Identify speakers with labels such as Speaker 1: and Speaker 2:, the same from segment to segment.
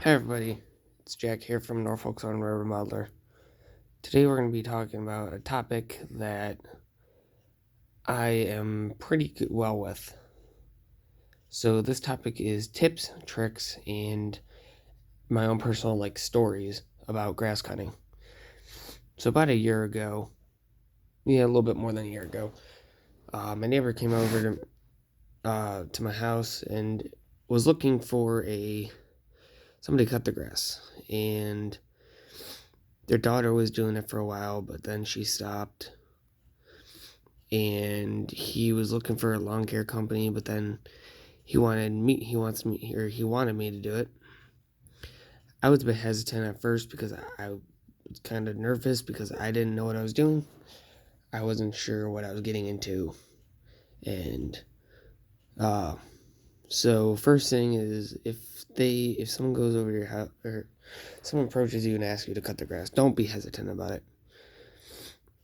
Speaker 1: Hi everybody, it's Jack here from Norfolk Southern River Modeler. Today we're going to be talking about a topic that I am pretty well with. So this topic is tips, tricks, and my own personal stories about grass cutting. So about a year ago, a little bit more than a year ago, my neighbor came over to my house and was looking for somebody to cut the grass, and their daughter was doing it for a while, but then she stopped. And he was looking for a lawn care company, but then he wanted me to do it. I was a bit hesitant at first because I was kind of nervous because I didn't know what I was doing. I wasn't sure what I was getting into. And so first thing is, if someone goes over to your house or someone approaches you and asks you to cut the grass, don't be hesitant about it.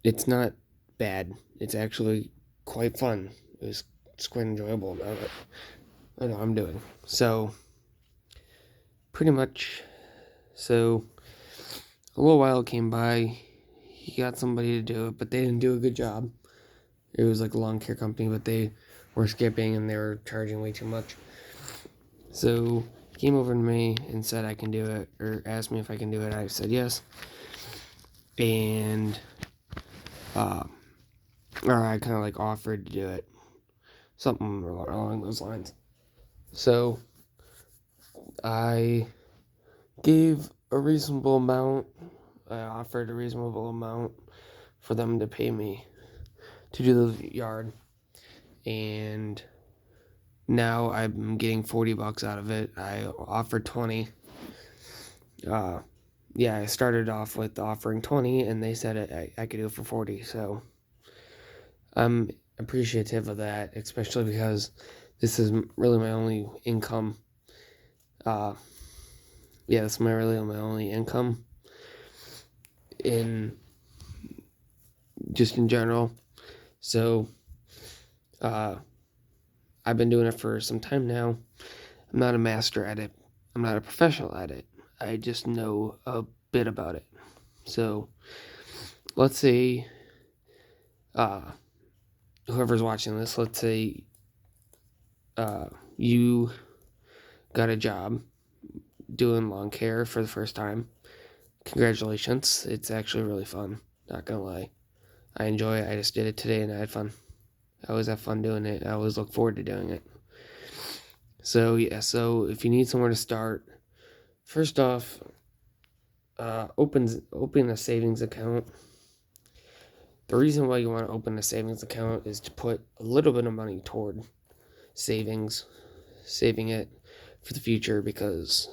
Speaker 1: It's not bad. It's actually quite fun. It's quite enjoyable about it. I know I'm doing. So pretty much, so a little while came by. He got somebody to do it, but they didn't do a good job. It was like a lawn care company, but they were skipping and they were charging way too much. So he came over to me and said I can do it, or asked me if I can do it. I said yes, and or I kind of offered to do it, something along those lines. So I gave a reasonable amount. I offered a reasonable amount for them to pay me to do the yard, and now I'm getting $40 out of it. I offered 20. I started off with offering 20, and they said I could do it for 40. So I'm appreciative of that, especially because this is really my only income. This is my only income in general. So I've been doing it for some time now. I'm not a master at it. I'm not a professional at it. I just know a bit about it. So let's say whoever's watching this, let's say you got a job doing lawn care for the first time. Congratulations. It's actually really fun. Not gonna lie. I enjoy it. I just did it today and I had fun. I always have fun doing it. I always look forward to doing it. So if you need somewhere to start, first off, open a savings account. The reason why you want to open a savings account is to put a little bit of money toward saving it for the future, because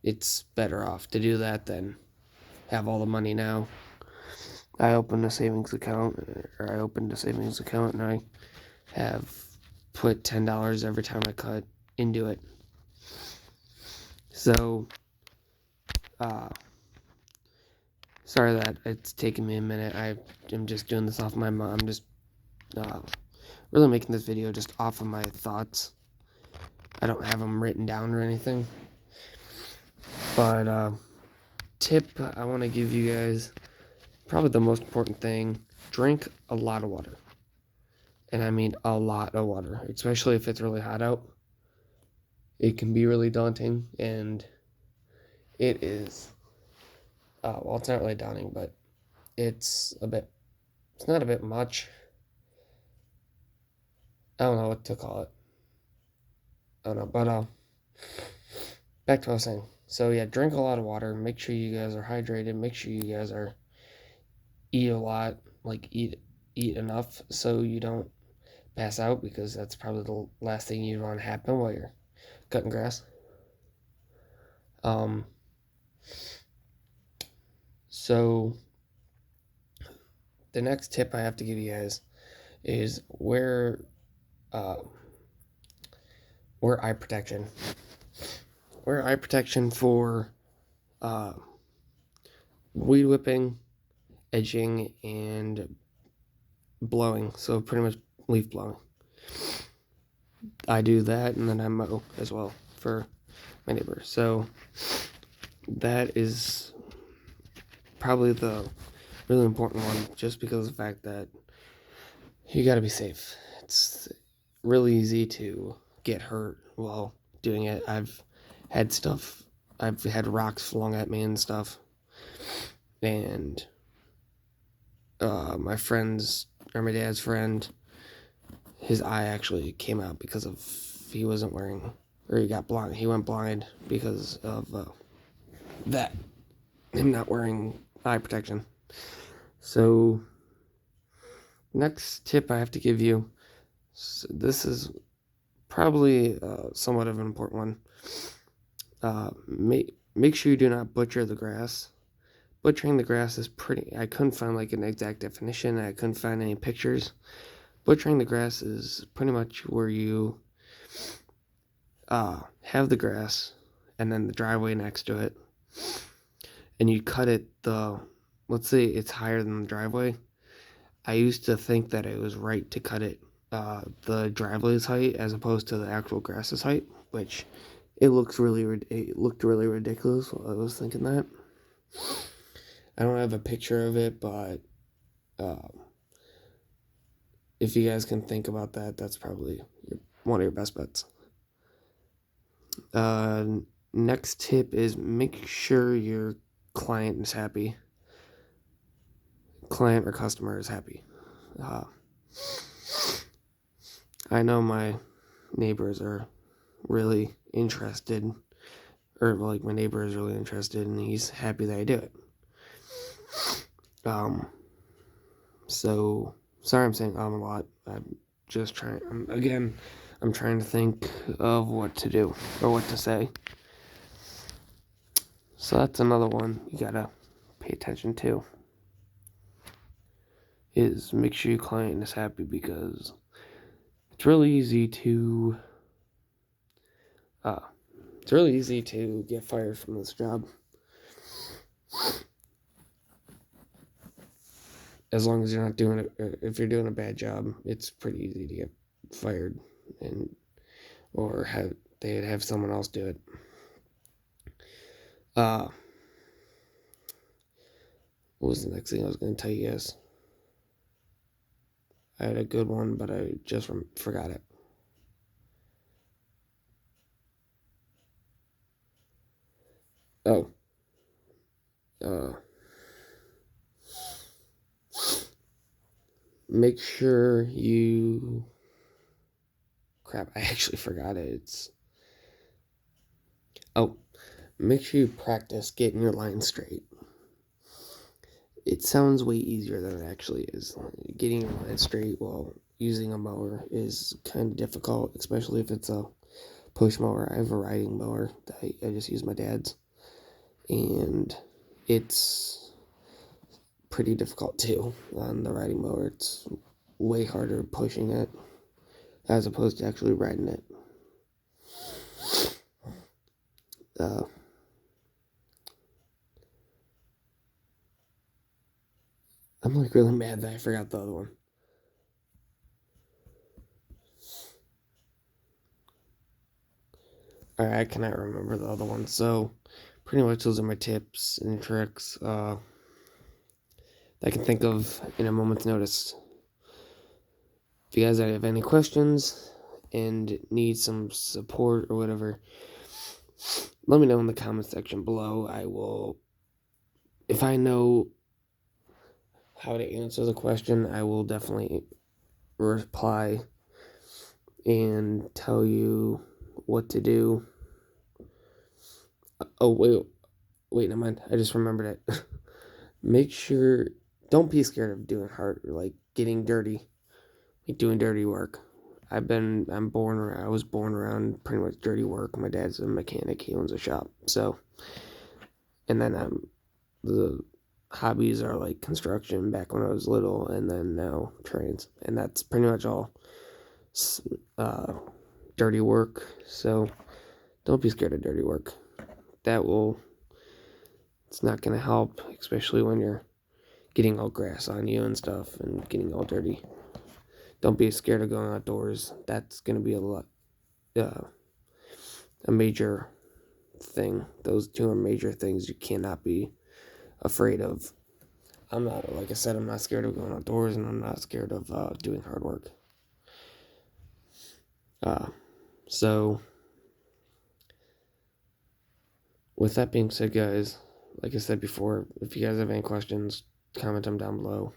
Speaker 1: it's better off to do that than have all the money now. I opened a savings account, and I have put $10 every time I cut into it. So, sorry that it's taken me a minute. I am just doing this off my mind. I'm just really making this video just off of my thoughts. I don't have them written down or anything. But tip I want to give you guys, probably the most important thing: drink a lot of water. And I mean a lot of water, especially if it's really hot out. It can be really daunting, and it is. It's not really daunting, but it's not a bit much. I don't know what to call it. I don't know, but back to what I was saying. So yeah, drink a lot of water. Make sure you guys are hydrated. Make sure you guys eat a lot, eat enough so you don't pass out, because that's probably the last thing you want to happen while you're cutting grass. So the next tip I have to give you guys is wear eye protection. Wear eye protection for weed whipping, edging, and blowing. So pretty much leaf blowing. I do that, and then I mow as well for my neighbor. So that is probably the really important one, just because of the fact that you got to be safe. It's really easy to get hurt while doing it. I've had rocks flung at me and stuff, and my dad's friend, his eye actually came out because of he wasn't wearing, or he got blind. He went blind because of that, him not wearing eye protection. So, next tip I have to give you. This is probably somewhat of an important one. Make sure you do not butcher the grass. Butchering the grass is I couldn't find like an exact definition. I couldn't find any pictures. Butchering the grass is pretty much where you have the grass and then the driveway next to it, and you cut it let's say it's higher than the driveway. I used to think that it was right to cut it the driveway's height as opposed to the actual grass's height, which it looked really ridiculous while I was thinking that. I don't have a picture of it, but if you guys can think about that, that's probably one of your best bets. Next tip is make sure your client is happy. Client or customer is happy. I know my neighbors are really interested, or like my neighbor is really interested, and he's happy that I do it. So sorry I'm saying a lot. I'm just trying. I'm trying to think of what to do or what to say. So that's another one you gotta pay attention to. Is make sure your client is happy, because it's really easy to get fired from this job. As long as you're not doing it, if you're doing a bad job, it's pretty easy to get fired, or they'd have someone else do it. What was the next thing I was going to tell you guys? I had a good one, but I just forgot it. Oh. Make sure you... Crap, I actually forgot it. Make sure you practice getting your line straight. It sounds way easier than it actually is. Getting your line straight while using a mower is kind of difficult, especially if it's a push mower. I have a riding mower that I just use my dad's, and it's pretty difficult too. On the riding mower, it's way harder pushing it as opposed to actually riding it. I'm like really mad that I forgot the other one. Alright, I cannot remember the other one. So, pretty much those are my tips and tricks that I can think of in a moment's notice. If you guys have any questions and need some support or whatever, let me know in the comment section below. I will, if I know how to answer the question, I will definitely reply and tell you what to do. Oh, wait, never mind. I just remembered it. Make sure, don't be scared of doing hard, like getting dirty, like doing dirty work. I was born around pretty much dirty work. My dad's a mechanic. He owns a shop. So, and then the hobbies are like construction back when I was little, and then now trains, and that's pretty much all dirty work. So don't be scared of dirty work. It's not going to help, especially when you're getting all grass on you and stuff and getting all dirty. Don't be scared of going outdoors. That's going to be a major thing. Those two are major things you cannot be afraid of. I'm not, like I said, I'm not scared of going outdoors, and I'm not scared of doing hard work. So, with that being said, guys, like I said before, if you guys have any questions, comment them down below.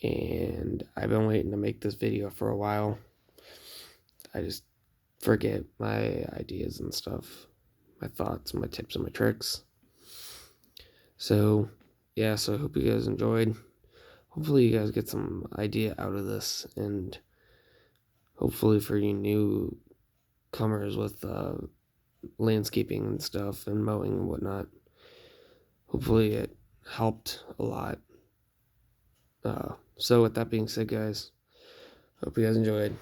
Speaker 1: And I've been waiting to make this video for a while. I just forget my ideas and stuff, my thoughts, my tips, and my tricks. So, yeah, so I hope you guys enjoyed. Hopefully you guys get some idea out of this, and hopefully for you newcomers with landscaping and stuff and mowing and whatnot, hopefully it helped a lot. So with that being said, guys, hope you guys enjoyed.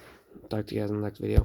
Speaker 1: Talk to you guys in the next video.